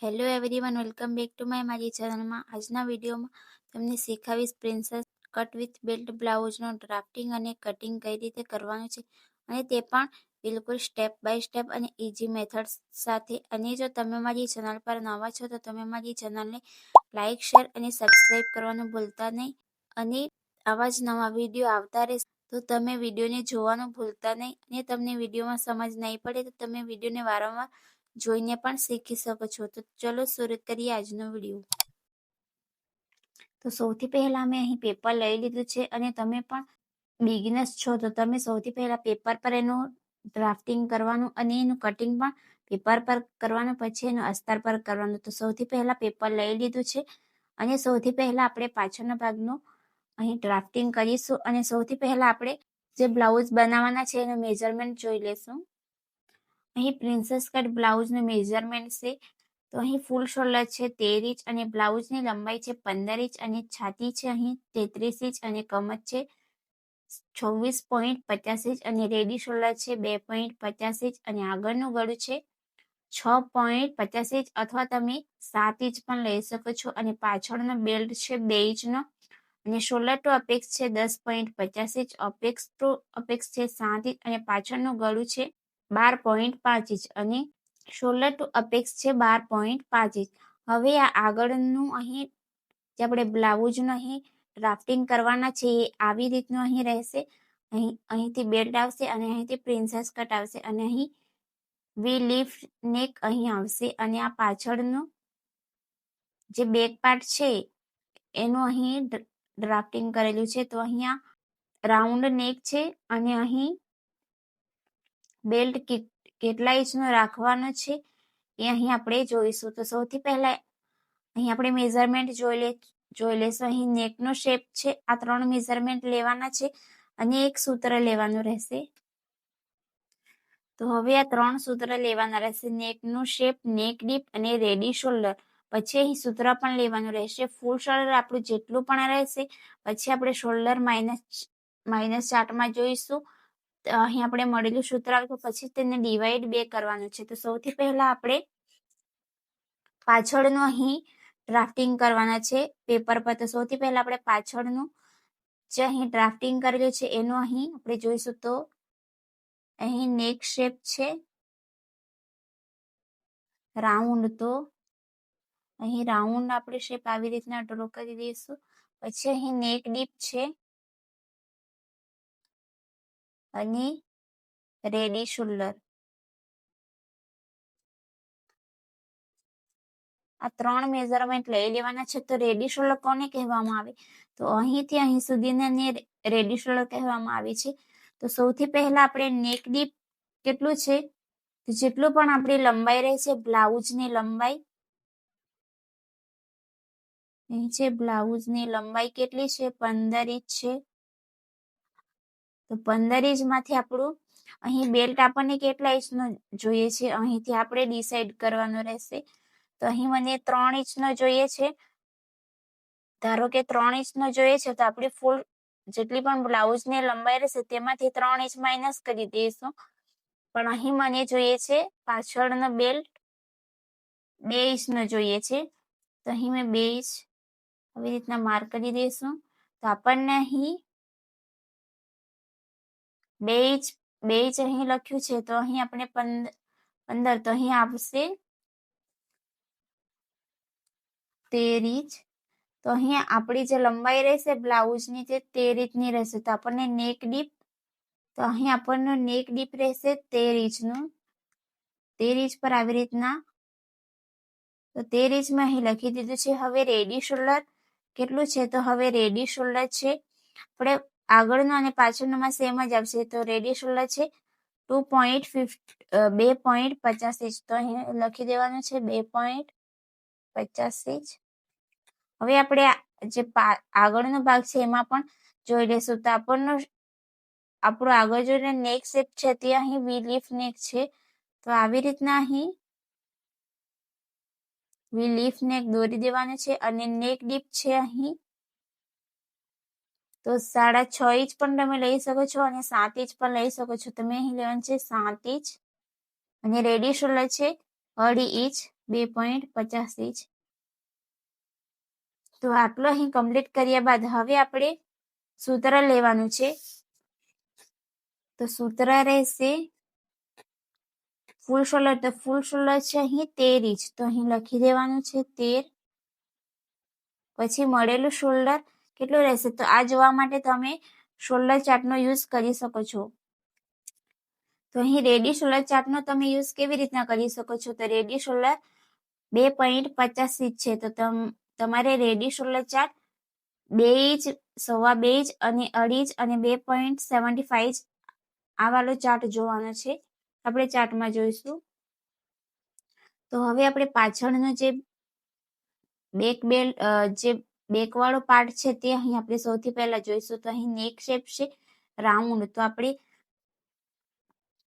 Hello everyone, welcome back to મારી ચેનલમાં. આજના વિડીયોમાં તમને શીખવીશ પ્રિન્સેસ કટ વિથ બેલ્ટ બ્લાઉઝનો ડ્રાફ્ટિંગ અને કટિંગ કઈ રીતે કરવાનું છે, અને તે પણ બિલકુલ સ્ટેપ બાય સ્ટેપ અને ઇઝી મેથડ સાથે. અને જો તમે મારી ચેનલ પર નવા છો તો તમે મારી ચેનલને લાઇક, શેર અને સબસ્ક્રાઈબ કરવાનું ભૂલતા નહીં. અને આવા જ નવા વિડીયો આવતા રહેશે તો તમે વિડીયોને જોવાનું ભૂલતા નહીં. અને તમને વિડીયોમાં સમજ નહીં પડે તો તમે વિડીયોને વારંવાર જોઈને પણ શીખી શકો છો. તો ચલો શરૂ કરીએ આજનો વિડીયો. તો સૌથી પહેલા મેં અહીં પેપર લઈ લીધું છે, અને તમે પણ બિગિનર્સ છો તો તમે સૌથી પહેલા પેપર પર એનું ડ્રાફ્ટિંગ કરવાનું અને એનું કટિંગ પણ પેપર પર કરવાનું, પછી એનું અસ્તર પર કરવાનું. તો સૌથી પહેલા પેપર લઈ લીધું છે, અને સૌથી પહેલા આપણે પાછળના ભાગનું અહીં ડ્રાફ્ટિંગ કરીશું. અને સૌથી પહેલા આપણે જે બ્લાઉઝ બનાવવાના છે એનું મેઝરમેન્ટ જોઈ લેશું. અહીં પ્રિન્સેસ કટ બ્લાઉઝનું મેઝરમેન્ટ છે. તો અહીં ફૂલ શોલ્ડર છે 13 ઇંચ, અને બ્લાઉઝની લંબાઈ છે 15 ઇંચ, અને છાતી છે અહીં 33 ઇંચ, અને કમર છે 26.50 ઇંચ, અને રેડી શોલ્ડર છે 2.50 ઇંચ, અને આગળનું ગળું છે 6.50 ઇંચ અથવા તમે 7 ઇંચ પણ લઈ શકો છો. અને પાછળનો બેલ્ટ છે 2 ઇંચનો, અને શોલ્ડર ટુ અપેક્સ છે 10.50 ઇંચ, અપેક્સ ટુ અપેક્સ છે 7 ઇંચ, અને પાછળનું ગળું છે 12.5 ઇંચ, અને શોલ્ડર ટુ અપેક્સ છે 12.5 ઇંચ. હવે આ આગળનું અહીં જે આપણે બ્લાઉઝનું અહીં ડ્રાફ્ટિંગ કરવાના છે એ આવી રીતનું અહીં રહેશે. અહીંથી બેલ્ટ આવશે, અને અહીંથી પ્રિન્સેસ કટ આવશે, અને અહીં વી લિફ્ટ નેક અહીં આવશે. અને આ પાછળનું જે બેક પાર્ટ છે એનું અહીં ડ્રાફ્ટિંગ કરેલું છે. તો અહીંયા રાઉન્ડ નેક છે, અને અહીં બેલ્ટ કેટલા ઇંચનો રાખવાનો છે એ અહીં આપણે જોઈશું. તો સૌથી પહેલા અહીં આપણે મેઝરમેન્ટ જોઈ લેશું. અહીં નેકનો શેપ છે, આ 3 મેઝરમેન્ટ લેવાના છે, અને એક સૂત્ર લેવાનું રહેશે. તો હવે આ 3 સૂત્ર લેવાના રહેશે: નેકનું શેપ, નેક ડીપ અને રેડી શોલ્ડર. પછી અહીં સૂત્ર પણ લેવાનું રહેશે. ફૂલ શોલ્ડર આપણું જેટલું પણ રહેશે, પછી આપણે શોલ્ડર માઇનસ ચાર્ટમાં જોઈશું. અહીં આપણે મળેલું સૂત્ર આવે તો પછી તેને ડિવાઈડ 2 કરવાનું છે. તો સૌથી પહેલા આપણે પાછળનું અહીં ડ્રાફ્ટિંગ કરવાના છે પેપર પર. તો સૌથી પહેલા આપણે પાછળનું જે અહીં ડ્રાફ્ટિંગ કરેલું છે એનું અહીં આપણે જોઈશું. તો અહીં નેક શેપ છે રાઉન્ડ, તો અહીં રાઉન્ડ આપણે શેપ આવી રીતના ડ્રો કરી દઈશું. પછી અહીં નેક ડીપ છે અને રેડી શોલ્ડર. આ 3 મેઝરમેન્ટ લઈ લેવાના છે. તો રેડી શોલ્ડર કોને કહેવામાં આવે? તો અહીંથી અહીં સુધીને રેડી શોલ્ડર કહેવામાં આવે છે. તો સૌથી પહેલા આપણે નેક ડીપ કેટલું છે, તો જેટલું પણ આપણી લંબાઈ રહેશે બ્લાઉઝની લંબાઈ, અહીં છે બ્લાઉઝની લંબાઈ કેટલી છે? 15 ઇંચ છે. તો 15 ઇંચમાંથી આપણું અહીં બેલ્ટ આપણને કેટલા ઇંચનો જોઈએ છે અહીંથી આપણે ડિસાઈડ કરવાનું રહેશે. તો અહીં મને 3 ઇંચનો જોઈએ છે. ધારો કે 3 ઇંચનો જોઈએ છે, તો આપણે ફૂલ જેટલી પણ બ્લાઉઝની લંબાઈ રહેશે તેમાંથી 3 ઇંચ માઇનસ કરી દઈશું. પણ અહીં મને જોઈએ છે પાછળનો બેલ્ટ 2 ઇંચનો જોઈએ છે. તો અહીં મેં 2 ઇંચ આવી રીતના માર્ક કરી દઈશું. તો આપણને અહીં 2 ઇંચ અહીં લખ્યું છે. તો અહીં આપણે 15, તો અહીં આવશે 13 ઇંચ. તો અહીં આપણી જે લંબાઈ રહેશે બ્લાઉઝની તે 13 ઇંચની રહેશે. તો આપણને નેક ડીપ, તો અહીં આપણનું નેક ડીપ રહેશે 13 ઇંચનું. 13 ઇંચ પર આવી રીતના, તો 13 ઇંચ મેં અહીં લખી દીધું છે. હવે રેડી શોલ્ડર કેટલું છે? તો હવે રેડી શોલ્ડર છે આપણે આગળનું અને પાછળનુંમાં સેમ જ આવશે. તો રેડી શોલ્ડર છે 2.50 ઇંચ. તો અહીં લખી દેવાનું છે 2.50 ઇંચ. હવે આપણે જે આગળનો ભાગ છે એમાં પણ જોઈ લેશું. તો આપણો આગળ જોઈને નેક શેપ છે તે અહીં વી લીફ નેક છે. તો આવી રીતના અહીં વી લીફ નેક દોરી દેવાનું છે. અને નેક ડીપ છે અહીં તો 6.5 ઇંચ પણ તમે લઈ શકો છો, અને 7 ઇંચ પણ લઈ શકો છો. તમે અહીં લેવાનું છે 7 ઇંચ. અને રેડી શોલ્ડર છે 2.5 ઇંચ. 2.50 ઇંચ. તો આટલો અહીં કમ્પ્લીટ કર્યા બાદ હવે આપણે સૂત્ર લેવાનું છે. તો સૂત્ર રહેશે ફૂલ શોલ્ડર. તો ફૂલ શોલ્ડર છે અહીં 13 ઇંચ. તો અહીં લખી દેવાનું છે 13. પછી મળેલું શોલ્ડર કેટલું રહેશે? તો આ જોવા માટે તમે શોલ્ડર ચાર્ટનો યુઝ કરી શકો છો. તો અહીં રેડી શોલ્ડર ચાર્ટનો તમે યુઝ કેવી રીતના કરી શકો છો? તો રેડી શોલ્ડર 2.50 ઇંચ છે. તો તમારે ready shoulder chart 2 inch, 2.25 inch અને 2.5 ઇંચ અને 2.75 ઇંચ આ વાળો ચાર્ટ જોવાનો છે. આપણે ચાર્ટમાં જોઈશું. તો હવે આપણે પાછળનો જે બેક વાળો પાર્ટ છે તે અહીં આપણે સૌથી પહેલા જોઈશું. તો અહીં નેક શેપ છે રાઉન્ડ. તો આપણે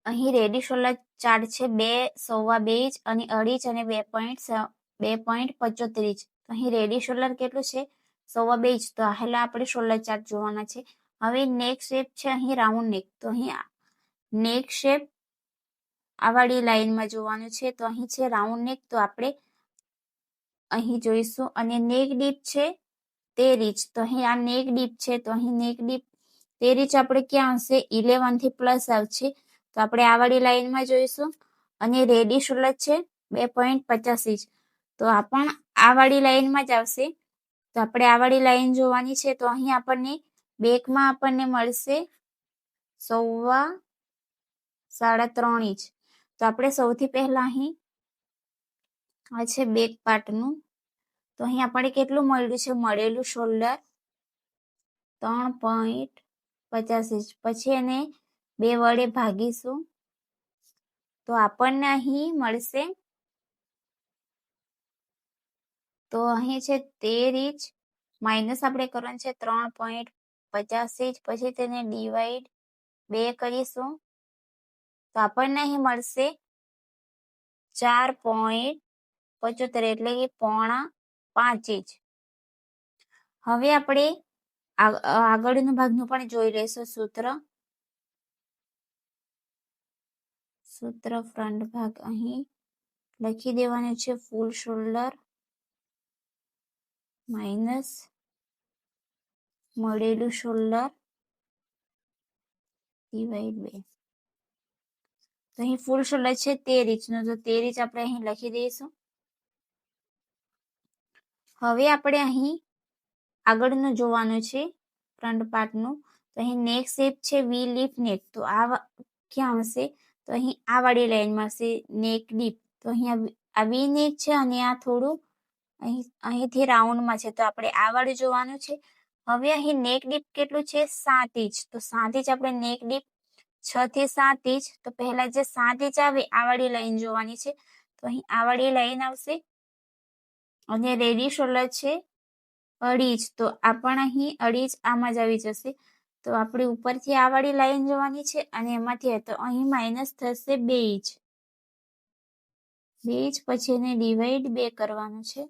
અહીં રેડી શોલ્ડર ચાર્ટ છે 2.25 ઇંચ અને 2.5 ઇંચ અને 2.75 ઇંચ. તો અહીં રેડી શોલ્ડર કેટલું છે? 2.25 ઇંચ. તો પહેલા આપણે શોલ્ડર ચાર્ટ જોવાના છે. હવે નેક શેપ છે અહીં રાઉન્ડ નેક. તો અહીં નેક શેપ આ વાળી લાઈનમાં જોવાનું છે. તો અહીં છે રાઉન્ડ નેક. તો આપણે અહીં જોઈશું. અને નેક ડીપ છે 13 ઇંચ. તો અહીં આ નેક ડીપ છે. તો અહીં નેક ડીપ 13 ઇંચ આપણે ક્યાં આવશે? 11 થી પ્લસ આવશે. તો આપણે આ વાળી લાઈનમાં જોઈશું. અને રેડી શોલ્ડર છે 2.50 ઇંચ. તો આ પણ આ વાળી લાઈનમાં જ આવશે. તો આપણે આ વાળી લાઈન જોવાની છે. તો અહીં આપણને બેકમાં આપણને મળશે 3.5 ઇંચ. તો આપણે સૌથી પહેલા અહીં આ છે બેક પાર્ટનું. તો અહીં આપણે કેટલું મળ્યું છે? મળેલું શોલ્ડર 3.50 ઇંચ. પછી એને 2 વડે ભાગીશું. તો આપણને અહીં મળશે. તો અહીં છે 13 ઇંચ માઇનસ આપણે કરવાનું છે 3.50 ઇંચ. પછી તેને ડિવાઈડ 2 કરીશું. તો આપણને અહીં મળશે 4.75 એટલે કે 4.5 ઇંચ. હવે આપણે આગળનો ભાગનું પણ જોઈ લઈશું. સૂત્ર ફ્રન્ટ ભાગ અહીં લખી દેવાનું છે. ફૂલ શોલ્ડર માઇનસ મળેલું શોલ્ડર ડિવાઈડ 2. તો અહીં ફૂલ શોલ્ડર છે 13 ઇંચનું. તો 13 ઇંચ આપણે અહીં લખી દઈશું. હવે આપણે અહીં આગળનું જોવાનું છે ફ્રન્ટ પાર્ટનું. તો અહીં નેક શેપ છે વી લીફ નેક. તો આ ક્યાં આવશે? તો અહીં આ વાળી લાઈનમાં આવશે નેક ડીપ. તો અહીં આ વી નેક છે અને આ થોડું અહીંથી રાઉન્ડમાં છે. તો આપણે આ વાળું જોવાનું છે. હવે અહીં નેક ડીપ કેટલું છે? 7 ઇંચ. તો 7 ઇંચ આપણે નેક ડીપ 6 થી 7 ઇંચ. તો પહેલા જે 7 ઇંચ આવે આ વાળી લાઈન જોવાની છે. તો અહીં આ વાળી લાઈન આવશે. અને રેડી શોલ્ડર છે 2.5 ઇંચ. તો આ પણ અહીં 2.5 ઇંચ આમાં જ આવી જશે. તો આપણે ઉપરથી આ વાળી લાઈન જોવાની છે અને એમાંથી તો અહીં માઇનસ થશે 2 ઇંચ. 2 ઇંચ પછી એને ડિવાઈડ 2 કરવાનું છે.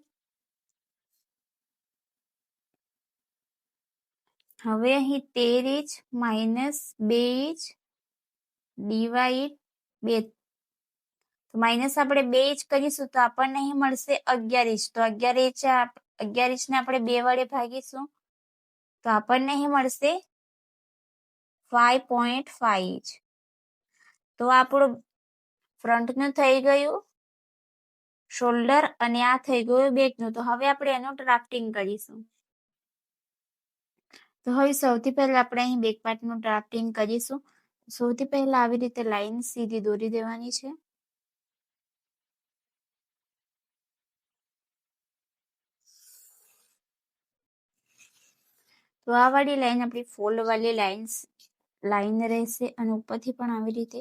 હવે અહીં 13 ઇંચ માઇનસ 2 ઇંચ ડિવાઈડ 2. તો માઇનસ આપણે 2 ઇંચ કરીશું તો આપણને અહીં મળશે 11 ઇંચ. તો 11 ઇંચને આપણે 2 વડે ભાગીશું. તો આપણને અહીં મળશે 5.5 ઇંચ. તો આપણું ફ્રન્ટનું થઈ ગયું શોલ્ડર અને આ થઈ ગયું બેકનું. તો હવે આપણે એનું ડ્રાફ્ટિંગ કરીશું. તો હવે સૌથી પહેલા આપણે અહીં બેક પાર્ટનું ડ્રાફ્ટિંગ કરીશું. સૌથી પહેલા આવી રીતે લાઈન સીધી દોરી દેવાની છે. તો આ વાળી લાઈન આપણી ફોલ્ડ વાળી લાઈન રહેશે અને ઉપરથી પણ આવી રીતે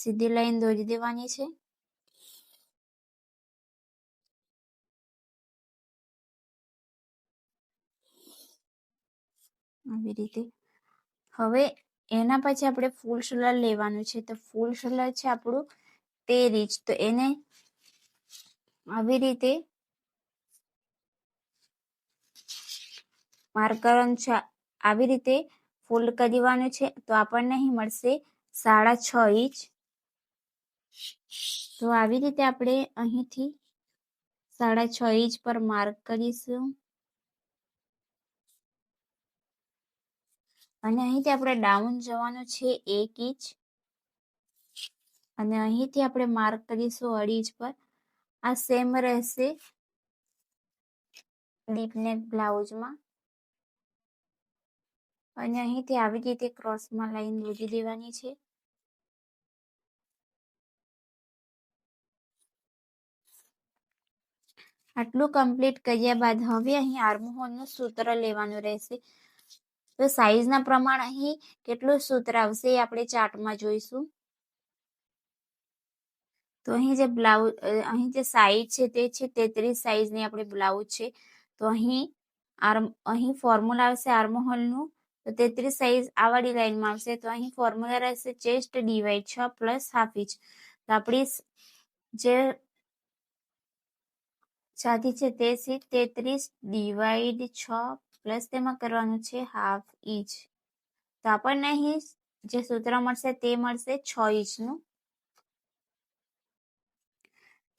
સીધી લાઈન દોરી દેવાની છે. આવી રીતે. હવે એના પછી આપણે ફૂલ શોલ્ડર લેવાનું છે. તો ફૂલ શોલ્ડર છે આપણું 13 ઇંચ. તો એને આવી રીતે માર્કર છે આવી રીતે ફોલ્ડ કરી દેવાનું છે. તો આપણને અહીં મળશે 6.5 ઇંચ. તો આવી રીતે આપણે અહીંથી 6.5 ઇંચ પર માર્ક કરીશું અને અહીંથી આપણે ડાઉન જવાનું છે 1 ઇંચ અને અહીંથી આપણે માર્ક કરીશું 2.5 ઇંચ પર. આ સેમ રહેશે ડીપ નેક બ્લાઉઝમાં અને અહીંથી આવી રીતે ક્રોસમાં લાઈન દોરી દેવાની છે. આટલું કમ્પ્લીટ કર્યા બાદ હવે અહીં આર્મહોલનું સૂત્ર લેવાનું રહેશે. તો સાઈઝના પ્રમાણે અહીં કેટલું સૂત્ર આવશે એ આપણે ચાર્ટમાં જોઈશું. તો અહીં જે બ્લાઉઝ અહીં જે સાઈઝ છે તે છે 33 સાઈઝની આપણે બ્લાઉઝ છે. તો અહીં ફોર્મ્યુલા આવશે આર્મહોલનું. તો 33 સાઈઝ આ વાળી લાઈનમાં આવશે. તો અહીં ફોર્મ્યુલા રહેશે chest divide 6 plus half inch. તો આપણી જે છાતી છે તે 33 ડિવાઈડ 6 પ્લસ તેમાં કરવાનું છે હાફ ઇંચ. તો આપણને અહીં જે સૂત્ર મળશે તે મળશે 6 ઇંચનું.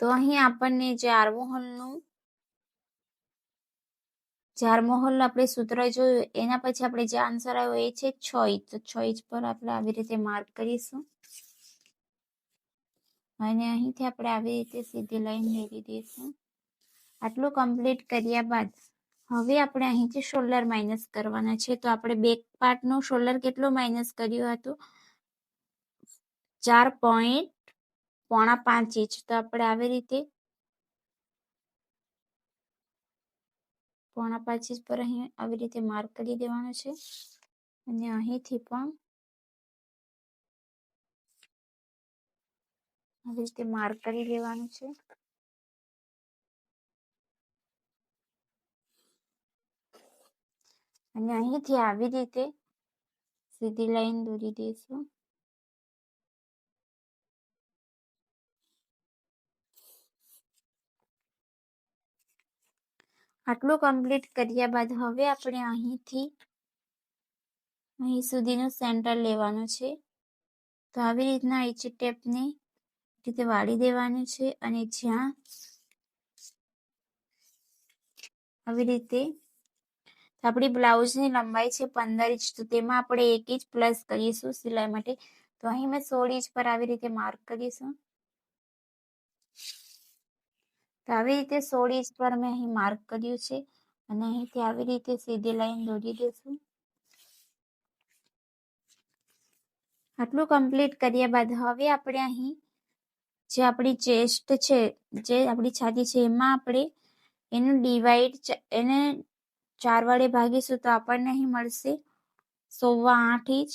તો અહીં આપણને જે આર્મહોલનું આપણે સૂત્ર જોયું એના પછી આપણે જે આન્સર આવ્યો એ છે 6 ઇંચ. તો 6 ઇંચ પર આપણે આવી રીતે માર્ક કરીશું અને અહીંથી આપણે આવી રીતે સીધી લાઈન દોરી દઈશું. આટલું કમ્પ્લીટ કર્યા બાદ હવે આપણે અહીંથી શોલ્ડર માઇનસ કરવાના છે. તો આપણે બેક પાર્ટનું શોલ્ડર કેટલું માઇનસ કર્યું હતું 4.5 ઇંચ. તો આપણે આવી રીતે 4.5 ઇંચ પર અહીં આવી રીતે માર્ક કરી દેવાનું છે અને અહીંથી પણ આવી રીતે માર્ક કરી દેવાનું છે. અને અહીંથી આવી રીતે સીધી લાઈન દોરી દઈશું. આટલું કમ્પ્લીટ કર્યા બાદ હવે આપણે અહીં સુધીનું સેન્ટર લેવાનું છે. તો આવી રીતના એચી ટેપને રીતે વાળી દેવાનું છે અને જ્યાં આવી રીતે આપણી બ્લાઉઝની લંબાઈ છે 15 ઇંચ. તો તેમાં આપણે 1 ઇંચ પ્લસ કરીશું સિલાઈ માટે. તો અહીં મેં 16 ઇંચ પર આવી રીતે માર્ક કરીશું. તો આવી રીતે 16 ઇંચ પર મેં અહીં માર્ક કર્યું છે અને અહીંથી આવી રીતે સીધી લાઈન દોરી દઈશું. આટલું કમ્પ્લીટ કર્યા બાદ હવે આપણે અહીં જે આપણી ચેસ્ટ છે જે આપણી છાતી છે એમાં આપણે એનું ડિવાઈડ એને 4 વડે ભાગીશું. તો આપણને અહીં મળશે 8.25 ઇંચ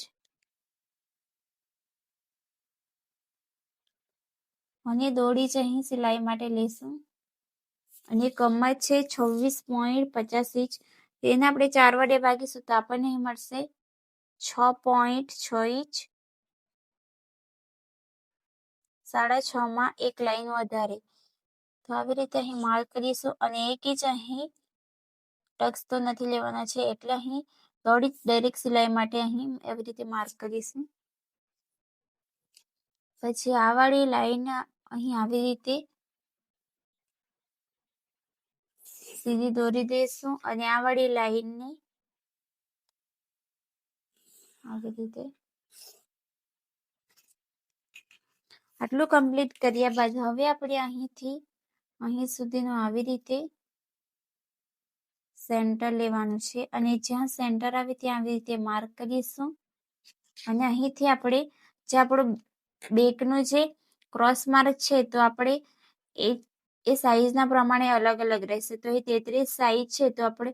અને દોરી જ અહીં સિલાઈ માટે લેશું અને કમર છે 26.50 ઇંચ. તેને આપણે 4 વડે ભાગીશું તો આપણને અહીં મળશે 6.6 ઇંચ. 6.5 માં એક લાઈન વધારે. તો આવી રીતે અહીં માર્ક કરીશું અને 1 ઇંચ અહીં ટક્સ તો નથી લેવાના છે એટલે અહીં દરેક સિલાઈ માટે અહીં એવી રીતે માર્ક કરીશું. પછી આ વાળી લાઈન અહીં આવી રીતે સીધી દોરી દઈશું અને આ વાળી લાઈનને આવી રીતે. આટલું કમ્પ્લીટ કર્યા બાદ હવે આપણે અહીંથી અહીં સુધીનું આવી રીતે સેન્ટર લેવાનું છે અને જ્યાં સેન્ટર આવે ત્યાં આવી રીતે માર્ક કરીશું અને અહીંથી આપણે જે આપણું બેકનું જે ક્રોસ માર્ક છે તો આપણે એ સાઈઝના પ્રમાણે અલગ અલગ રહેશે. તો એ 33 સાઈઝ છે તો આપણે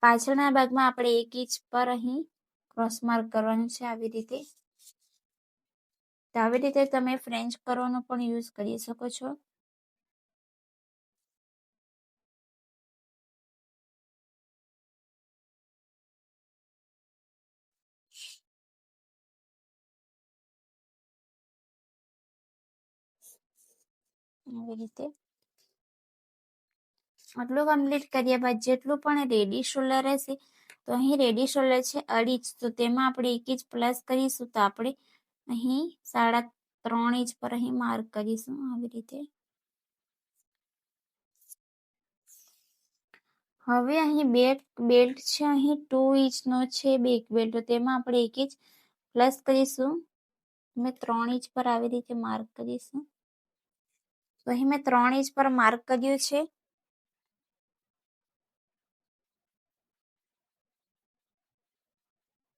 પાછળના ભાગમાં આપણે 1 ઇંચ પર અહીં ક્રોસ માર્ક કરવાનું છે આવી રીતે. તો આવી રીતે તમે ફ્રેન્ચ કર્વનો પણ યુઝ કરી શકો છો. આવી રીતે આટલું કમ્પ્લીટ કર્યા બાદ જેટલું પણ રેડી શોલ્ડર રહેશે તો અહીં રેડી શોલ્ડર છે 2.5 ઇંચ. તો તેમાં આપણે 1 ઇંચ પ્લસ કરીશું તો આપણે અહીં 3.5 ઇંચ પર અહીં માર્ક કરીશું આવી રીતે. હવે અહીં બેક બેલ્ટ છે, અહીં 2 ઇંચનો છે બેક બેલ્ટ, તો તેમાં આપણે 1 ઇંચ પ્લસ કરીશું. મેં 3 ઇંચ પર આવી રીતે માર્ક કરીશું. તો અહીં મેં 3 ઇંચ પર માર્ક કર્યું છે.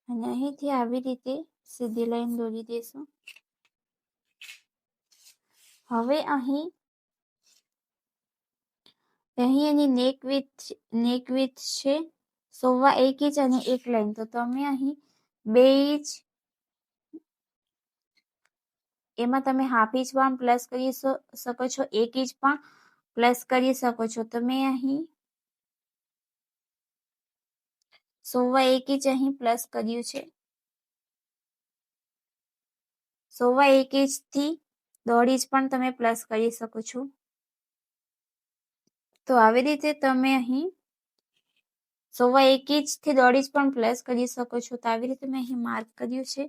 અને અહીંથી આવી રીતે સીધી લાઈન દોરી દઈશું. હવે અહીં એની નેક વિથ છે 1.25 ઇંચ અને 1 લાઈન, તો તમે અહીં 2 ઇંચ, એમાં તમે હાફ ઇંચ પણ પ્લસ કરી શકો છો, 1 ઇંચ પણ પ્લસ કરી શકો છો. તો મેં અહીં 1.25 ઇંચ અહીં પ્લસ કર્યું છે. 1.25 ઇંચથી 1.5 ઇંચ પણ તમે પ્લસ કરી શકો છો. તો આવી રીતે તમે અહીં 1.25 ઇંચથી 1.5 ઇંચ પણ પ્લસ કરી શકો છો. તો આવી રીતે મેં અહીં માર્ક કર્યું છે.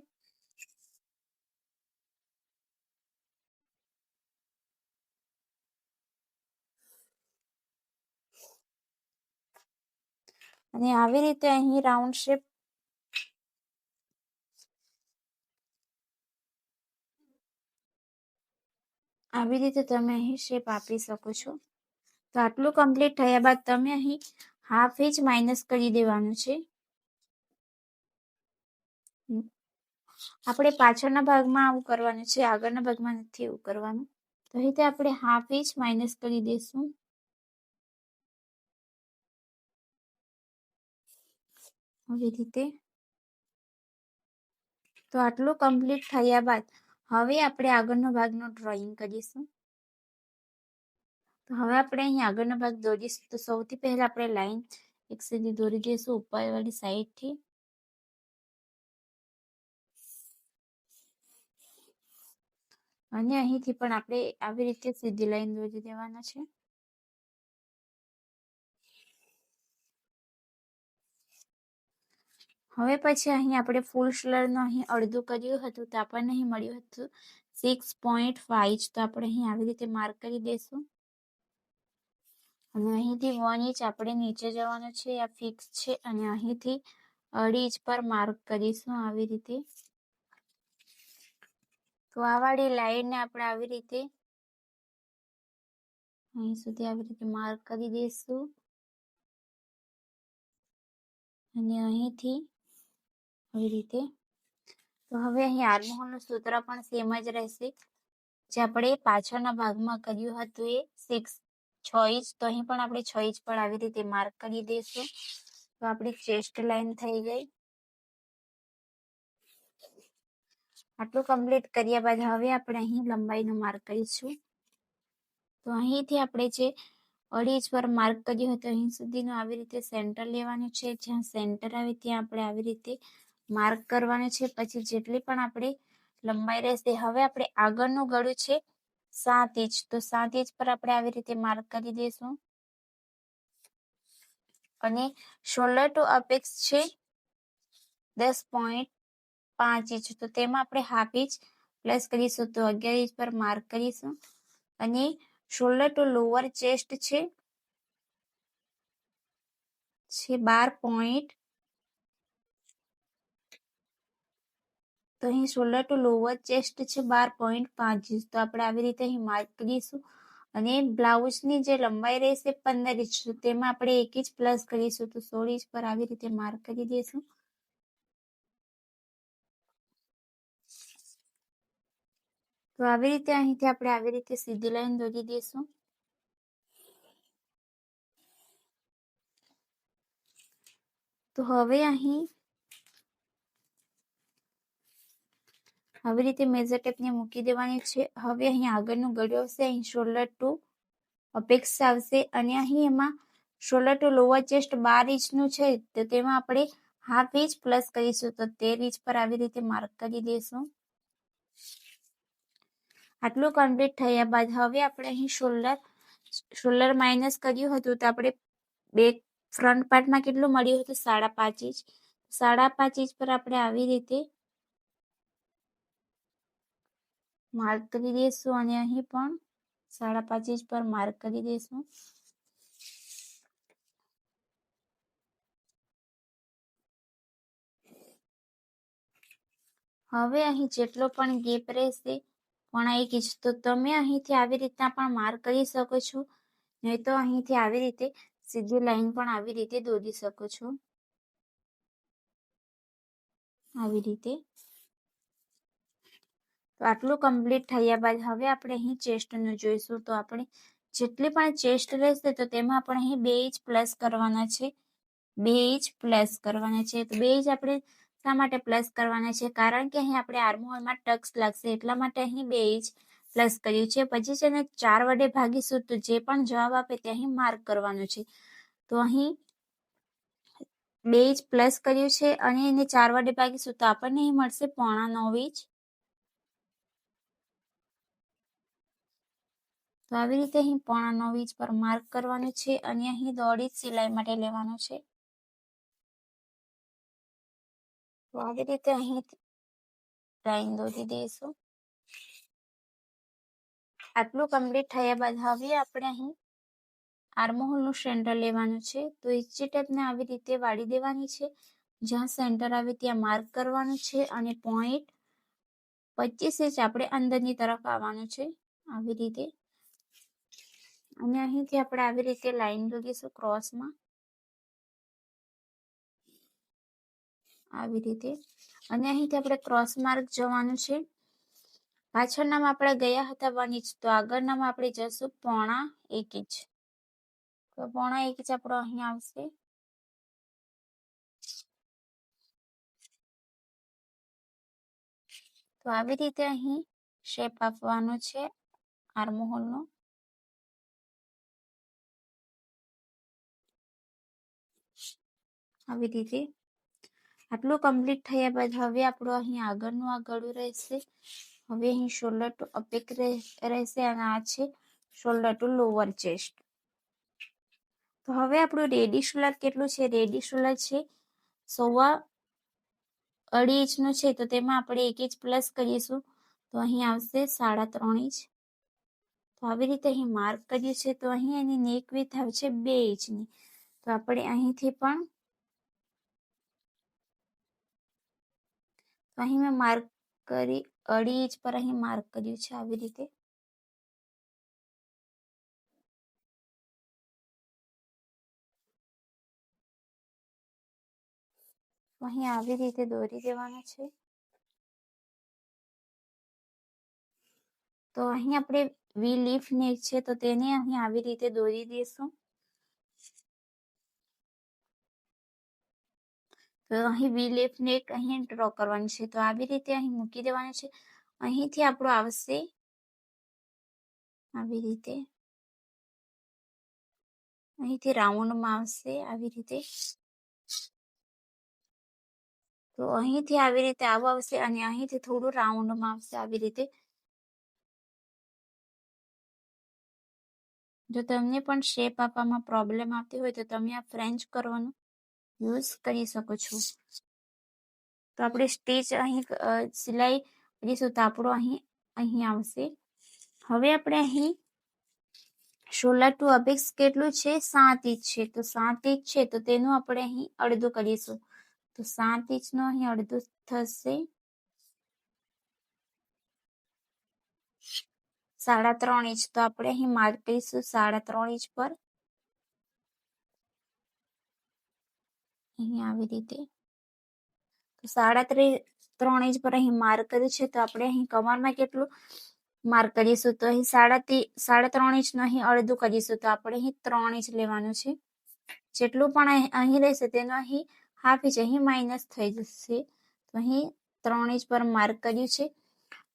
અને આવી રીતે અહીં રાઉન્ડ શેપ આવી રીતે તમે અહીં શેપ આપી શકો છો. તો આટલું કમ્પ્લીટ થયા બાદ તમે અહીં હાફ ઇંચ માઇનસ કરી દેવાનું છે. આપણે પાછળના ભાગમાં આવું કરવાનું છે, આગળના ભાગમાં નથી એવું કરવાનું. તો અહીં આપણે હાફ ઇંચ માઇનસ કરી દઈશું. આવી રીતે. તો આટલું કમ્પ્લીટ થયા બાદ હવે આપણે આગળનો ભાગનો ડ્રોઈંગ કરીશું. તો હવે આપણે અહીં આગળનો ભાગ દોરીશું. તો સૌથી પહેલા આપણે લાઈન એક સીધી દોરી દઈશું ઉપરવાળી સાઈડથી. અને અહીંથી પણ આપણે આવી રીતે સીધી લાઈન દોરી દેવાના છે. હવે પછી અહીં આપણે ફૂલ સ્લીવનું અહીં અડધું કર્યું હતું, તો આપણને અહીં મળ્યું હતું 6.5. તો આપણે અહીં આવી રીતે માર્ક કરી દઈશું. અને અહીંથી 1 ઇંચ આપણે નીચે જવાનું છે, આ ફિક્સ છે. અને અહીંથી 2.5 ઇંચ પર માર્ક કરીશું આવી રીતે. તો આ વાળી લાઈનને આપણે આવી રીતે અહીં સુધી આવી રીતે માર્ક કરી દઈશું. અને અહીંથી આવી રીતે. તો હવે અહીં આર્મહોલનું સૂત્ર પણ સેમ જ રહેશે, જે આપણે પાછળના ભાગમાં કર્યું હતું એ 6 ઇંચ. તો અહીં પણ આપણે 6 ઇંચ પર આવી રીતે માર્ક કરી દઈશું. તો આપણી ચેસ્ટ લાઈન થઈ ગઈ. આટલું કમ્પ્લીટ કર્યા બાદ હવે આપણે અહીં લંબાઈનું માર્ક કરીશું. તો અહીંથી આપણે જે 2.5 ઇંચ પર માર્ક કર્યું હતું અહીં સુધીનું આવી રીતે સેન્ટર લેવાનું છે. જ્યાં સેન્ટર આવે ત્યાં આપણે આવી રીતે માર્ક કરવાનું છે. પછી જેટલી પણ આપણે લંબાઈ રહેશે, હવે આપણે આગળનું ગળું છે 7 ઇંચ, તો 7 ઇંચ પર આપણે આવી રીતે માર્ક કરી દઈશું. અને શોલ્ડર ટુ અપેક્સ છે 10.5 ઇંચ, તો તેમાં આપણે હાફ ઇંચ પ્લસ કરીશું, તો 11 ઇંચ પર માર્ક કરીશું. અને શોલ્ડર ટુ લોઅર ચેસ્ટ છે 12. તો અહીં શોલ્ડર ટુ લોઅર ચેસ્ટ છે 12.5 ઇંચ, તો આપણે આવી રીતે અહીં માર્ક કરીશું. અને બ્લાઉઝની જે લંબાઈ રહેશે 15 ઇંચ, તેમાં આપણે 1 ઇંચ પ્લસ કરીશું, તો 16 ઇંચ પર આવી રીતે માર્ક કરી દઈશું. તો આવી રીતે અહીંથી આપણે આવી રીતે સીધી લાઈન દોરી દઈશું. તો હવે અહીં આવી રીતે મેજર ટેપને મૂકી દેવાની છે. હવે અહીં આગળનું ગળું આવશે, અહીં શોલ્ડર ટુ અપેક્સ આવશે. અને અહીં એમાં શોલ્ડર ટુ લોઅર ચેસ્ટ 12 ઇંચનું છે, તો તેમાં આપણે હાફ ઇંચ પ્લસ કરીશું, તો 13 ઇંચ પર આવી રીતે માર્ક કરી દઈશું. આટલું કમ્પ્લીટ થયા બાદ હવે આપણે અહીં શોલ્ડર માઇનસ કર્યું હતું, તો આપણે બેક ફ્રન્ટ પાર્ટમાં કેટલું મળ્યું હતું 5.5 ઇંચ. 5.5 ઇંચ પર આપણે આવી રીતે માર્ક કરી દઈશું. અને અહીં પણ 5.5 ઇંચ પર માર્ક કરી દઈશું. હવે અહીં જેટલો પણ ગેપ રહેશે પણ 1 ઇંચ, તો તમે અહીંથી આવી રીતના પણ માર્ક કરી શકો છો, નહીં તો અહીંથી આવી રીતે સીધી લાઈન પણ આવી રીતે દોરી શકો છો, આવી રીતે. તો આટલું કમ્પ્લીટ થયા બાદ હવે આપણે અહીં ચેસ્ટનું જોઈશું. તો આપણે જેટલી પણ ચેસ્ટ રહેશે તો તેમાં આપણે અહીં 2 ઇંચ પ્લસ કરવાના છે, 2 ઇંચ પ્લસ કરવાના છે. તો 2 ઇંચ આપણે શા માટે પ્લસ કરવાના છે? કારણ કે અહીં આપણે આર્મહોલમાં ટક્સ લાગશે, એટલા માટે અહીં 2 ઇંચ પ્લસ કર્યું છે. પછી છે ને 4 વડે ભાગીશું તો જે પણ જવાબ આપે તે અહીં માર્ક કરવાનું છે. તો અહીં 2 ઇંચ પ્લસ કર્યું છે અને એને 4 વડે ભાગીશું તો આપણને અહીં મળશે 8.25 ઇંચ. તો આવી રીતે અહીં 8.25 ઇંચ પર માર્ક કરવાનું છે અને અહીં 1.5 ઇંચ સિલાઈ માટે લેવાનું છે. તો આવી રીતે અહીં લાઈન દોરી દઈશું. આટલું કમ્પ્લીટ થયા બાદ હવે આપણે અહીં આર્મહોલનું સેન્ટર લેવાનું છે. તો ઇંચી ટેપને આવી રીતે વાળી દેવાની છે, જ્યાં સેન્ટર આવે ત્યાં માર્ક કરવાનું છે અને 0.25 ઇંચ આપણે અંદરની તરફ આવવાનું છે, આવી રીતે. અને અહીંથી આપણે આવી રીતે લાઈન દોરીશું ક્રોસમાં, આવી રીતે. અને અહીંથી આપણે ક્રોસ માર્ક જવાનું છે. પાછળનામાં આપણે ગયા હતા 1 ઇંચ, તો આગળનામાં આપણે જશું 0.25 ઇંચ. તો 0.25 ઇંચ આપણો અહીં આવશે. તો આવી રીતે અહીં શેપ આપવાનો છે આર્મહોલનો. આવી રીતે આટલું કમ્પ્લીટ થયા બાદ હવે આપણું અહીં આગળનું આ ગળું રહેશે. હવે અહીં શોલ્ડર ટુ અપેક રહેશે અને આ છે શોલ્ડર ટુ લોઅર ચેસ્ટ. તો હવે આપણું રેડી શોલ્ડર કેટલું છે? રેડી શોલ્ડર છે 2.25 ઇંચનું છે, તો તેમાં આપણે 1 ઇંચ પ્લસ કરીશું તો અહીં આવશે 3.5 ઇંચ. તો આવી રીતે અહીં માર્ક કર્યું છે. તો અહીં એની નેક વિડ્થ આવશે 2 ઇંચની. તો આપણે અહીંથી પણ અહીં મેં માર્ક કરી 2.5 ઇંચ પર અહીં માર્ક કર્યું છે, આવી રીતે. અહીં આવી રીતે દોરી દેવાનું છે. તો અહીં આપણે વી લીફ નેક છે તો તેને અહીં આવી રીતે દોરી દઈશું. તો અહીં વી લીફ નેક અહીં ડ્રો કરવાની છે. તો આવી રીતે અહીં મૂકી દેવાનું છે. અહીંથી આપણું આવશે આવી રીતે, અહીંથી રાઉન્ડમાં આવશે આવી રીતે. તો અહીંથી આવી રીતે આવું આવશે અને અહીંથી થોડું રાઉન્ડમાં આવશે આવી રીતે. જો તમને પણ શેપ આપવામાં પ્રોબ્લેમ આવતી હોય તો તમે આ ફ્રેન્ચ કરવાનું યુઝ કરી શકો છો. તો આપણે સ્ટીચ અહીં સિલાઈ કરીશું તો આપણું અહીં આવશે. હવે આપણે અહીં શોલ્ડર ટુ અપેક્સ કેટલું છે? 7 ઇંચ છે. તો 7 ઇંચ છે તો તેનું આપણે અહીં અડધું કરીશું. તો 7 ઇંચનું અહીં અડધું થશે 3.5 ઇંચ. તો આપણે અહીં માર્ક કરીશું 3.5 ઇંચ પર, અહીં આવી રીતે. તો 3.5 ઇંચ પર અહીં માર્ક કર્યું છે. તો આપણે અહીં કમરમાં કેટલું માર્ક કરીશું? તો અહીં 3.5 ઇંચનું અહીં અડધું કરીશું. તો આપણે અહીં 3 ઇંચ લેવાનું છે. જેટલું પણ અહીં રહેશે તેનું અહીં ½ ઇંચ અહીં માઇનસ થઈ જશે. તો અહીં 3 ઇંચ પર માર્ક કર્યું છે.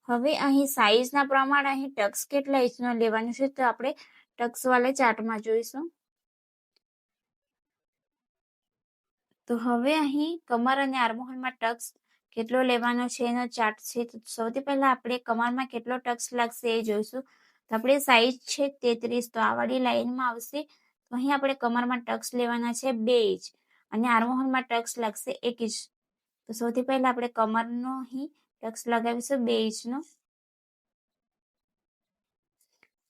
હવે અહીં સાઈઝના પ્રમાણે અહીં ટક્સ કેટલા ઇંચનું લેવાનું છે તો આપણે ટક્સ વાળા ચાર્ટમાં જોઈશું. તો હવે અહીં કમર અને આર્મહોલમાં ટક્સ કેટલો લેવાનો છે એનો ચાર્ટ છે. તો સૌથી પહેલા આપણે કમરમાં કેટલો ટક્સ લાગશે એ જોઈશું. તો આપણે સાઈઝ છે 33, તો આ વાળી લાઈનમાં આવશે. તો અહીં આપણે કમરમાં ટક્સ લેવાના છે 2 ઇંચ અને આર્મહોલમાં ટક્સ લાગશે 1 ઇંચ. તો સૌથી પહેલા આપણે કમરનો અહીં ટક્સ લગાવીશું 2 ઇંચનો.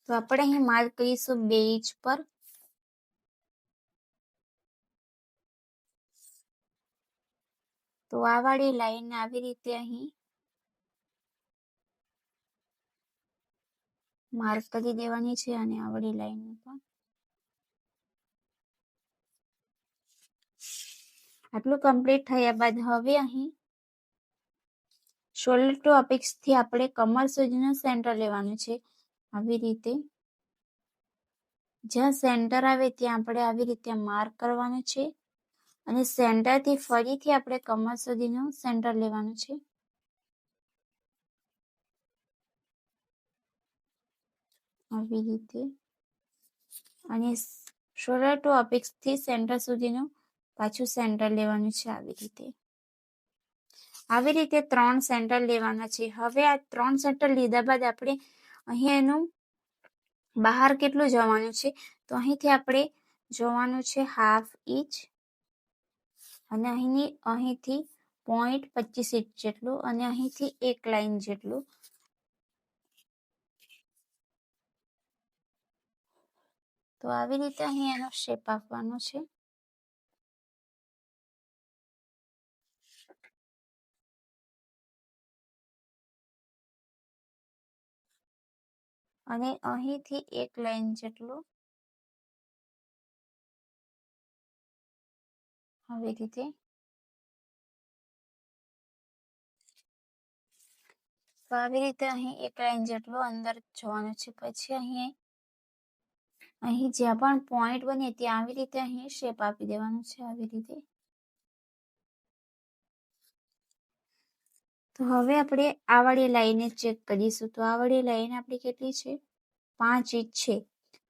તો આપણે અહીં માર્ક કરીશું 2 ઇંચ પર. તો આ વાળી લાઈન આવી રીતે અહીં માર્ક કરી દેવાની છે અને આવડી લાઈન પણ. આટલું કમ્પ્લીટ થયા બાદ હવે અહીં શોલ્ડર ટુ અપેક્સ થી આપણે કમર સુધીનું સેન્ટર લેવાનું છે. આવી રીતે જ્યાં સેન્ટર આવે ત્યાં આપણે આવી રીતે માર્ક કરવાનું છે અને સેન્ટરથી ફરીથી આપણે કમર સુધીનું સેન્ટર લેવાનું છે. આવી રીતે અને શોલ્ડર ટુ અપેક્સ થી સેન્ટર સુધીનું પાછું સેન્ટર લેવાનું છે. આવી રીતે 3 સેન્ટર લેવાના છે. હવે આ 3 સેન્ટર લીધા બાદ આપણે અહીં એનું બહાર કેટલું જવાનું છે તો અહીંથી આપણે જોવાનું છે 1/2 ઇંચ અને અહીંથી 0.25 ઇંચ જેટલું અને અહીંથી 1 લાઈન જેટલું. તો આવી રીતે અહીં એનો શેપ આપવાનો છે. અને અહીંથી 1 લાઈન જેટલું આવી રીતે. તો આવી રીતે અહીં 1 લાઈન જેટલું અંદર જવાનું છે. પછી અહીં જ્યાં પણ પોઈન્ટ બને ત્યાં આવી રીતે અહીં શેપ આપી દેવાનું છે. આવી રીતે. તો હવે આપણે આ વાળી લાઈને ચેક કરીશું. તો આ વાળી લાઈન આપણી કેટલી છે? 5 ઇંચ છે.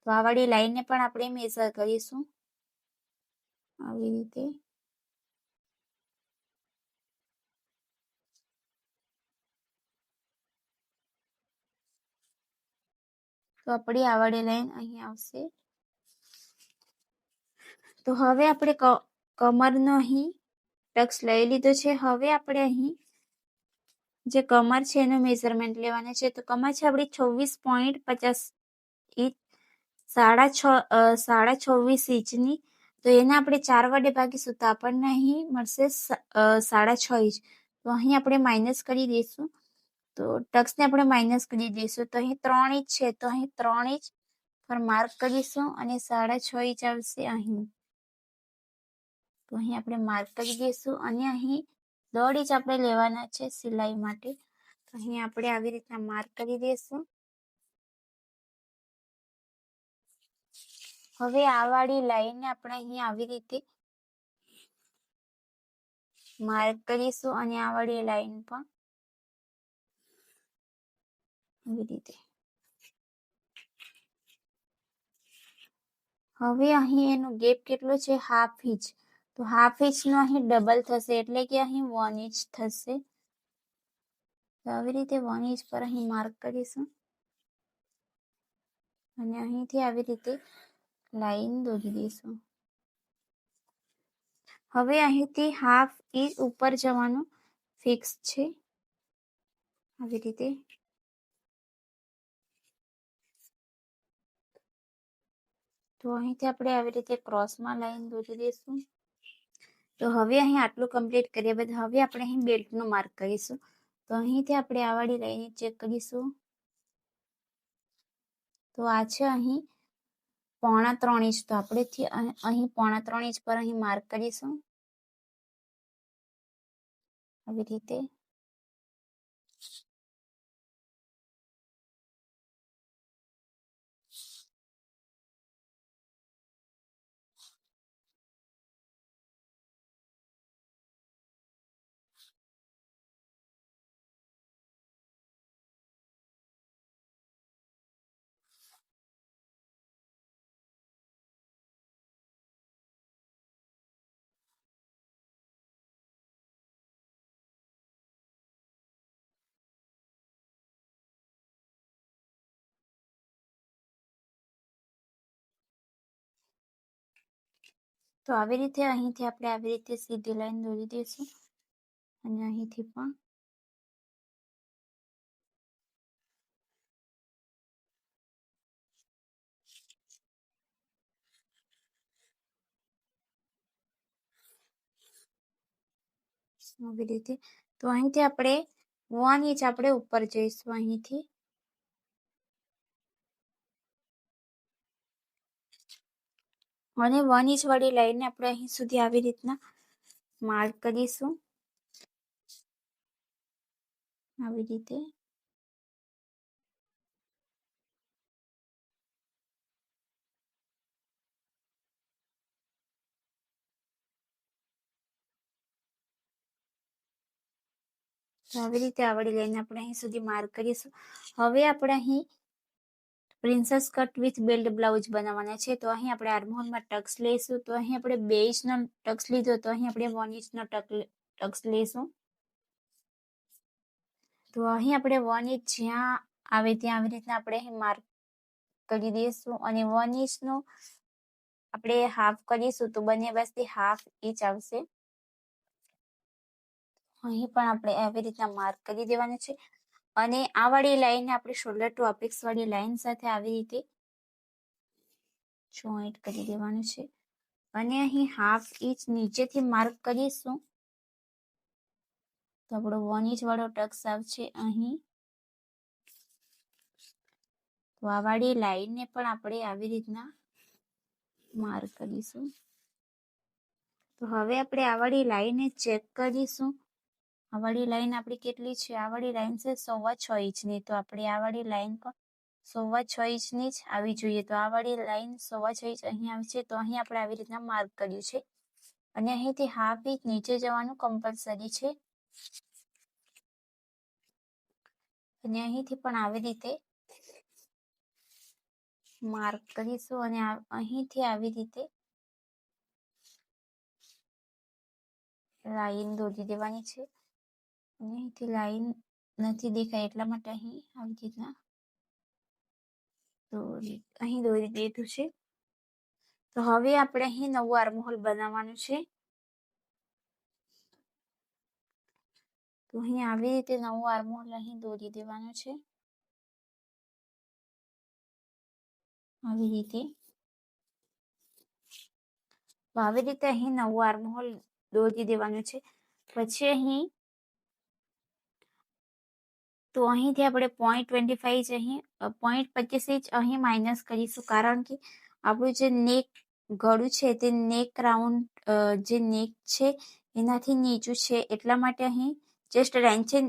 તો આ વાળી લાઈને પણ આપણે મેઝર કરીશું આવી રીતે. તો આપણી આ વાળી લાઈન અહીં આવશે. તો હવે આપણે કમરનો અહીં ટક્સ લઈ લીધો છે. હવે આપણે અહીં જે કમર છે એનું મેઝરમેન્ટ લેવાનું છે. તો કમર છે આપણી 26.50 ઇંચ, 26.5 ઇંચની. તો એને આપણે 4 વડે ભાગીશું તો આપણને અહીં મળશે 6.5 ઇંચ. તો અહીં આપણે માઇનસ કરી દઈશું. તો ટક્સને આપણે માઇનસ કરી દઈશું. તો અહીં 3 ઇંચ છે તો અહીં 3 ઇંચ પર માર્ક કરીશું અને 6.5 ઇંચ આવશે અહીં. તો અહીં આપણે માર્ક કરી દઈશું અને અહીં 1.5 ઇંચ આપણે લેવાના છે સિલાઈ માટે. તો અહીં આપણે આવી રીતના માર્ક કરી દઈશું. હવે આ વાળી લાઈનને આપણે અહીં આવી રીતે માર્ક કરીશું અને આ વાળી લાઈન પણ આવી રીતે. હવે અહીં એનું ગેપ કેટલો છે? 1/2 ઇંચ. તો 1/2 ઇંચનો અહીં ડબલ થશે એટલે કે અહીં 1 ઇંચ થશે. તો આવી રીતે 1 ઇંચ પર અહીં માર્ક કરીશું અને અહીંથી આવી રીતે લાઈન દોરી દઈશું. હવે અહીંથી 1/2 ઇંચ ઉપર જવાનું ફિક્સ છે આવી રીતે. તો અહીંથી આપણે આવી રીતે ક્રોસમાં લાઈન દોરી દઈશું. તો હવે અહીં આટલું કમ્પ્લીટ કર્યા બાદ હવે આપણે અહીં બેલ્ટનું માર્ક કરીશું. તો અહીંથી આપણે આ વાળી લાઈન ચેક કરીશું. તો આ છે અહીં 3.25 ઇંચ. તો આપણે અહીં 3.25 ઇંચ પર અહીં માર્ક કરીશું આવી રીતે. તો આવી રીતે અહીંથી આપણે આવી રીતે સીધી લાઈન દોરી દઈશું અને અહીંથી પણ આવી રીતે. તો અહીંથી આપણે 1 ઇંચ આપણે ઉપર જઈશું અહીંથી અને 1 ઇંચ વાળી લાઈનને આપણે અહીં સુધી આવી રીતના માર્ક કરીશું. આવી રીતે. આવી રીતે આ વાળી લાઈન આપણે અહીં સુધી માર્ક કરીશું. હવે આપણે અહીં princess cut with belt blouse બનાવવાના છે. તો અહીં આપણે આર્મહોલમાં ટક્સ લઈશું. તો અહીં આપણે 2 ઇંચનો ટક્સ લીધો, તો અહીં આપણે 1 ઇંચનો ટક્સ લઈશું. તો અહીં આપણે 1 ઇંચ જ્યાં આવે ત્યાં આવી રીતના આપણે અહીં માર્ક કરી દઈશું અને 1 ઇંચનો આપણે હાફ કરીશું તો બંને બાજુથી હાફ ઇંચ આવશે. અહીં પણ આપણે આવી રીતના માર્ક કરી દેવાનું છે અને આ વાળી લાઈન આપણે શોલ્ડર ટુ અપેક્સ વાળી લાઈન સાથે આવી રીતે જોઈન્ટ કરી દેવાનું છે અને અહીં હાફ ઇંચ નીચેથી માર્ક કરીશું તો આપણો 1 ઇંચ વાળો ટક્સ આવશે અહીં. તો આ વાળી લાઈનને પણ આપણે આવી રીતના માર્ક કરીશું. તો હવે આપણે આ વાળી લાઈનને ચેક કરીશું. આ વાળી લાઈન આપણી કેટલી છે? આ વાળી લાઈન છે 6.25 ઇંચની. તો આપણે આ વાળી લાઈન પણ 6.25 ઇંચની જ આવી જોઈએ. તો આ વાળી લાઈન 6.25 ઇંચ અહીં આવી છે. તો અહીં આપણે આવી રીતના માર્ક કર્યું છે અને અહીંથી હાફ ઇંચ નીચે જવાનું કમ્પલસરી છે અને અહીંથી પણ આવી રીતે માર્ક કરીશું અને અહીંથી આવી રીતે લાઈન દોરી દેવાની છે અને અહીંથી લાઈન નથી દેખાય એટલા માટે અહીં આવી રીતના અહીં દોરી દીધું છે. તો હવે આપણે અહીં નવું આર્મહોલ બનાવવાનું છે. તો અહીં આવી રીતે નવું આર્મહોલ અહીં દોરી દેવાનું છે. આવી રીતે. તો આવી રીતે અહીં નવું આર્મહોલ દોરી દેવાનું છે. પછી અહીં તો અહીંથી આપણે 0.25 ઇંચ અહીં 0.25 ઇંચ અહીં માઇનસ કરીશું કારણ કે આપણું જે નેક ગળું છે તે નેક રાઉન્ડ જે નેક છે એનાથી નીચું છે એટલા માટે અહીં ચેસ્ટ લાઇન છે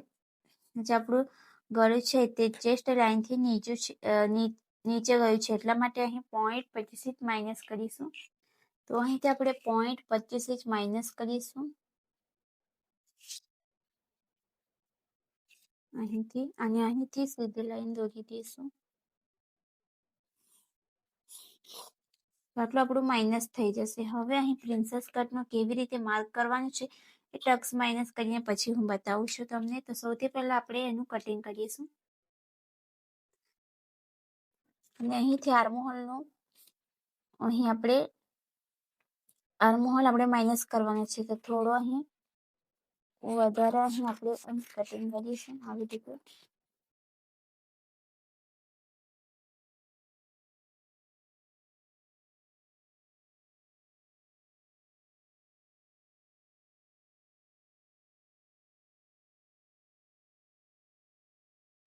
જે આપણું ગળું છે તે ચેસ્ટ લાઇનથી નીચું છે નીચે ગયું છે એટલા માટે અહીં 0.25 ઇંચ માઇનસ કરીશું. તો અહીંથી આપણે 0.25 ઇંચ માઇનસ કરીશું અહીંથી અને અહીંથી સીધી લાઈન દોરી દઈશું. આટલું આપણું માઇનસ થઈ જશે. હવે અહીં પ્રિન્સેસ કટમાં કેવી રીતે માર્ક કરવાનું છે એ ટક્સ માઇનસ કરીને પછી હું બતાવું છું તમને. તો સૌથી પહેલા આપણે એનું કટિંગ કરીશું અને અહીંથી આર્મહોલનું અહીં આપણે આર્મહોલ આપણે માઇનસ કરવાનો છે તો થોડો અહીં વધારે અહીં આપણે કટિંગ કરીશું આવી રીતે.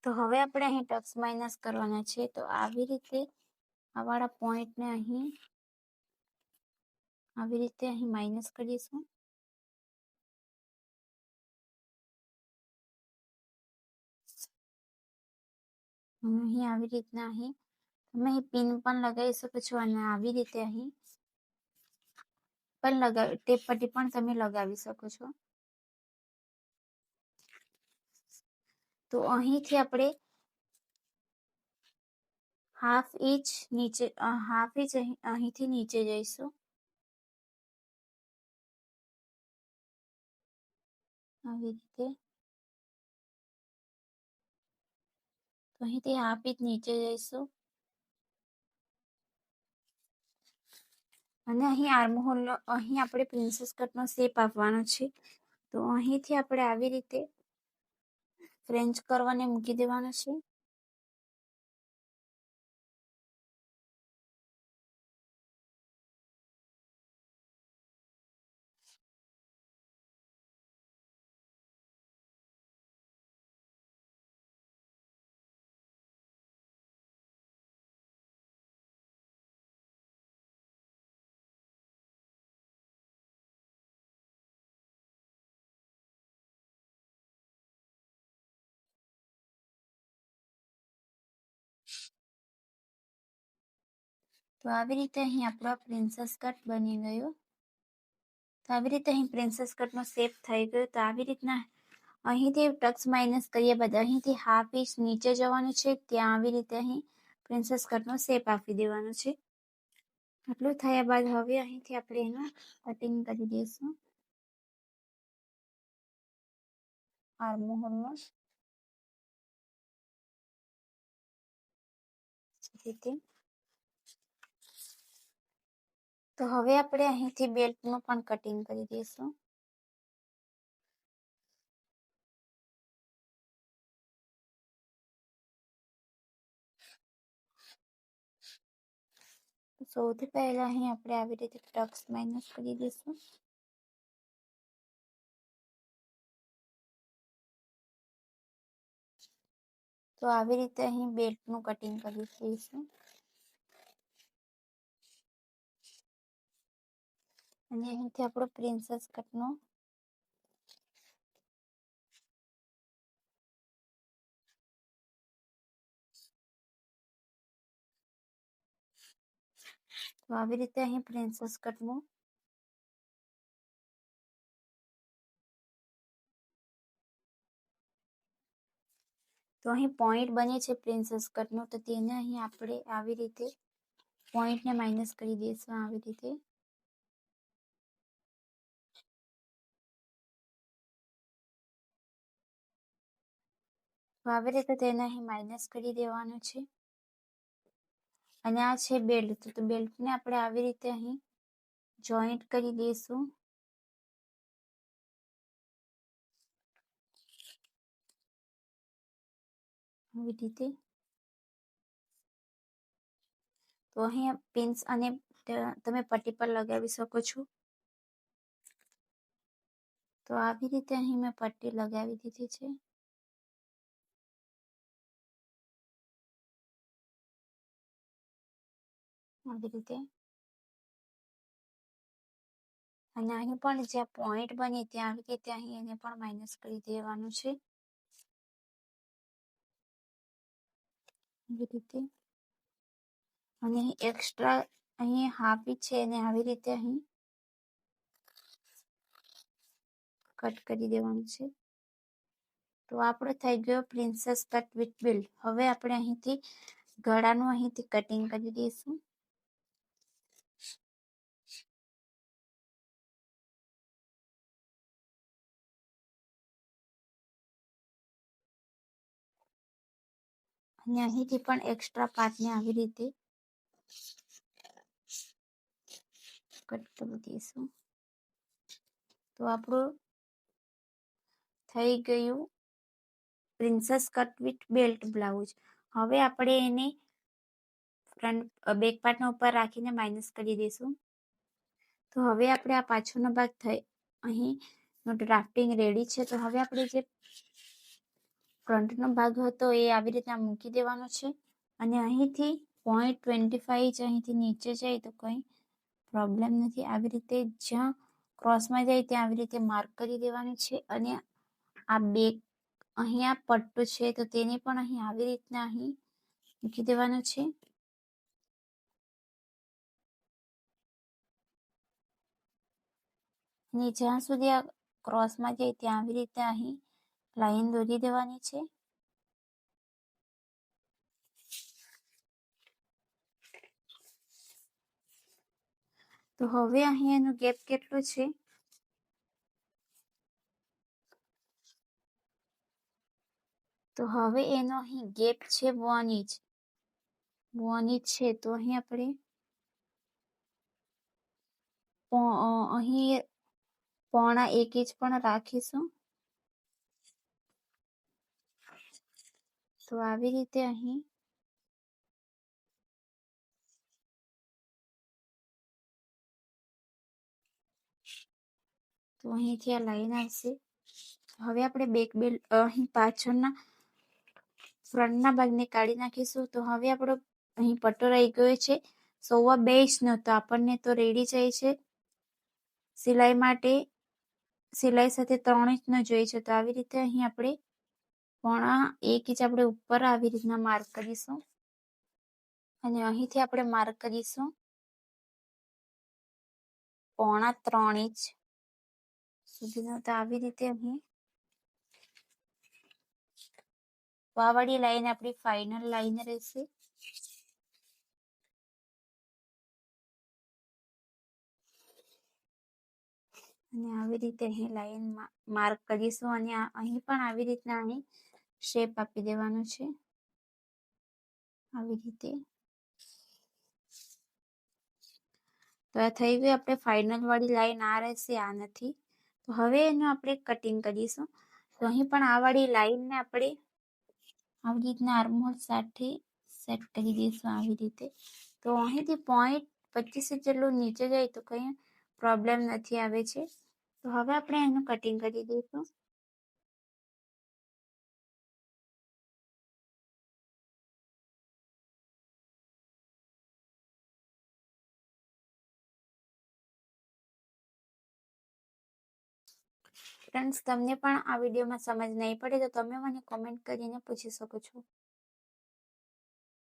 તો હવે આપણે અહીં ટક્સ માઇનસ કરવાના છે. તો આવી રીતે આ વાળા પોઈન્ટને અહીં આવી રીતે અહીં માઇનસ કરીશું. અહીં આવી રીતના અહીં તમે અહીં પિન પણ લગાવી શકો છો અને આવી રીતે અહીં પણ ટેપ પટ્ટી પણ તમે લગાવી શકો છો. તો અહીંથી આપણે હાફ ઇંચ નીચે અહીંથી નીચે જઈશું આવી રીતે. તો અહીંથી હાફ ઇંચ નીચે જઈશું અને અહીં આર્મહોલ અહીં આપણે પ્રિન્સેસ કટનો શેપ આપવાનો છે. તો અહીંથી આપણે આવી રીતે ફ્રેન્ચ કરવાને મૂકી દેવાનો છે. તો આવી રીતે અહીં આપણો પ્રિન્સેસ કટ બની ગયો. તો આવી રીતે અહીં પ્રિન્સેસ કટનો શેપ થઈ ગયો. તો આવી રીતના અહીંથી ટક્સ માઇનસ કર્યા બાદ અહીંથી હાફ ઇંચ નીચે જવાનું છે, ત્યાં આવી રીતે અહીં પ્રિન્સેસ કટનો શેપ આપી દેવાનો છે. આટલું થયા બાદ હવે અહીંથી આપણે એનું કટિંગ કરી દઈશું આર્મહોલમાં રીતે. તો હવે આપણે અહીંથી બેલ્ટનું પણ કટિંગ કરી દઈશું. સૌથી પહેલા અહીં આપણે આવી રીતે ટક્સ માઇનસ કરી દઈશું. તો આવી રીતે અહીં બેલ્ટનું કટિંગ કરી દઈશું. અને અહીંથી આપણો પ્રિન્સેસ કટનો તો આવી રીતે અહીં પ્રિન્સેસ કટનું તો અહીં પોઈન્ટ બને છે પ્રિન્સેસ કટનું, તો તેને અહીં આપણે આવી રીતે પોઈન્ટને માઇનસ કરી દઈશું આવી રીતે. તો આવી રીતે તેને અહીં માઇનસ કરી દેવાનું છે. અને આ છે બેલ્ટ. તો બેલ્ટને આપણે આવી રીતે અહીં જોઈન્ટ કરી દઈશું. આવી રીતે. તો અહીં પિન્સ અને તમે પટ્ટી પર લગાવી શકો છો. તો આવી રીતે અહીં મેં પટ્ટી લગાવી દીધી છે. આવી રીતે. અને અહીં પણ જ્યાં પોઈન્ટ બને ત્યાં આવી રીતે અહીં એને પણ માઇનસ કરી દેવાનું છે. આવી રીતે. અને એક્સ્ટ્રા અહીં હાફ ઇંચ છે એને આવી રીતે અહીં કટ કરી દેવાનું છે. તો આપણો થઈ ગયો પ્રિન્સેસ કટ વિથ બેલ્ટ. હવે આપણે અહીંથી ગળાનું અહીંથી કટિંગ કરી દઈશું. અને અહીંથી પણ એક્સ્ટ્રા પાર્ટને આવી રીતે કટ કરી દઈશું. તો આપણું થઈ ગયું princess cut with belt blouse. હવે આપણે એને ફ્રન્ટ બેક પાર્ટના ઉપર રાખીને માઇનસ કરી દઈશું. તો હવે આપણે આ પાછળનો ભાગ થઈ અહીંનો ડ્રાફ્ટિંગ રેડી છે. તો હવે આપણે જે ફ્રન્ટનો ભાગ હતો એ આવી રીતના મૂકી દેવાનો છે. અને અહીંથી 0.25 ઇંચ અહીંથી નીચે જાય તો કંઈ પ્રોબ્લેમ નથી. આવી રીતે જ્યાં ક્રોસમાં જાય ત્યાં આવી રીતે માર્ક કરી દેવાનું છે. અને આ બેક અહીંયા પટ્ટો છે તો તેને પણ અહીં આવી રીતના અહીં મૂકી દેવાનું છે. અને જ્યાં સુધી આ ક્રોસમાં જાય ત્યાં આવી રીતે અહીં લાઈન દોરી દેવાની છે. તો હવે અહીં એનો ગેપ કેટલો છે? તો હવે એનો અહીં ગેપ છે 1 ઇંચ. 1 ઇંચ છે. તો અહીં આપણે અહીં 0.25 ઇંચ પણ રાખીશું. તો આવી રીતે અહીં તો અહીંથી આ લાઈન આવશે. હવે આપણે બેક બેલ્ટ અહીં પાછળના ફ્રન્ટના ભાગને કાઢી નાખીશું. તો હવે આપણો અહીં પટ્ટો રહી ગયો છે 2.25 ઇંચનો. તો આપણને તો રેડી જાય છે સિલાઈ માટે. સિલાઈ સાથે 3 ઇંચનો જોઈએ છે. તો આવી રીતે અહીં આપણે 0.1 ઇંચ આપણે ઉપર આવી રીતના માર્ક કરીશું. અને અહીંથી આપણે માર્ક કરીશું 3.25 ઇંચ સુધીનો. તો આવી રીતે અહીં આ વાળી લાઈન આપણી ફાઇનલ લાઈન રહેશે. અને આવી રીતે અહીં લાઈન માર્ક કરીશું અને અહીં પણ આવી રીતના અહીં શેપ આપી દેવાનો છે આવી રીતે. તો આ થઈ ગયું આપણે ફાઇનલ વાળી લાઈન આ રહેશે, આ નથી. તો હવે એનું આપણે કટિંગ કરીશું. તો અહીં પણ આ વાળી લાઈનને આપણે આવી રીતના આર્મહોલ સાથે સેટ કરી દઈશું આવી રીતે. તો અહીંથી 0.25 જેટલું નીચે જાય તો કંઈ પ્રોબ્લેમ નથી આવે છે. તો હવે આપણે એનું કટિંગ કરી દઈશું. ફ્રેન્ડ્સ, તમને પણ આ વિડીયોમાં સમજ નહીં પડે તો તમે મને કોમેન્ટ કરીને પૂછી શકો છો.